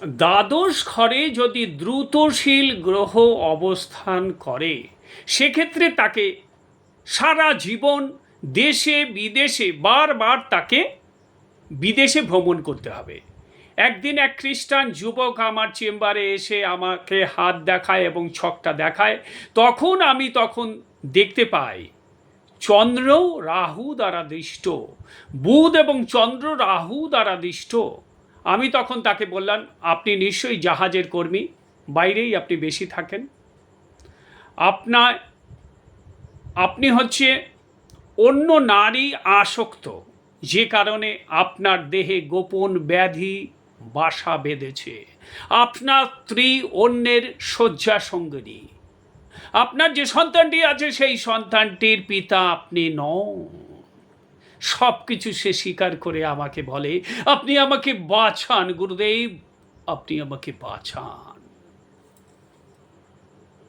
দ্বাদশ ঘরে যদি দ্রুতশীল গ্রহ অবস্থান করে, সেক্ষেত্রে তাকে সারা জীবন দেশে বিদেশে বারবার তাকে বিদেশে ভ্রমণ করতে হবে। একদিন এক খ্রিস্টান যুবক আমার চেম্বারে এসে আমাকে হাত দেখায় এবং ছকটা দেখায়। আমি তখন দেখতে পাই চন্দ্র রাহু দ্বারা দৃষ্ট, বুধ এবং চন্দ্র রাহু দ্বারা দৃষ্ট। আমি তখন তাকে বললাম, আপনি নিশ্চয়ই জাহাজের কর্মী, বাইরেই আপনি বেশি থাকেন, আপনি হচ্ছে অন্য নারী আসক্ত, যে কারণে আপনার দেহে গোপন ব্যাধি বাসা বেঁধেছে। আপনার স্ত্রী অন্যের শয্যা সঙ্গিনী। আপনার যে সন্তানটি আছে সেই সন্তানটির পিতা আপনি নন। সব কিছু সে স্বীকার করে আমাকে বলে, আপনি আমাকে বাঁচান গুরুদেব, আপনি আমাকে বাঁচান।